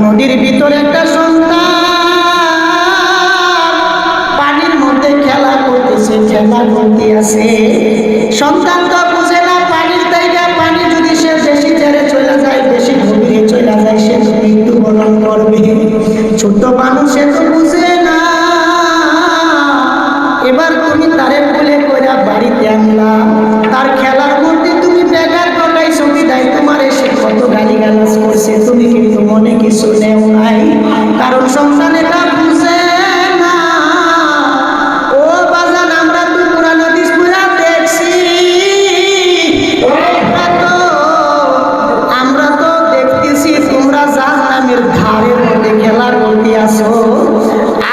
নদীর ভিতরে একটা সন্তান পানির মধ্যে খেলা করতেছে, খেলা করতে আছে। সন্তান তো বুঝে না পানির জায়গা, পানি যদি সে বেশি ছেড়ে চলে যায়, বেশি গভীরে চলে যায়, সে তো মৃত্যুবরণ করবে। ছোট্ট মানুষ সে তো বুঝে না। এবার তুমি তারে কোলে করে বাড়িতে আনলাম, তার খেলার মধ্যে তুমি বেকার কটাই ছবি দেয়, তোমার এসে কত গালিগালাজ করছে, তুমি কিন্তু মনে কিছু নেও নাই, কারণ সন্তান এটা বুঝে না। ও বাজান, আমরা তো কোরআন হাদিস পড়া দেখছি, আমরা তো দেখতেছি তোমরা জাহান্নামের ধারের মধ্যে খেলা করতে আসো,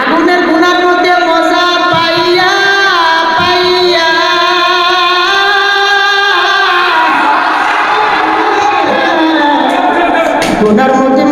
আগুনের গুনার মধ্যে মজা পাইয়া পাইয়া গুনার মধ্যে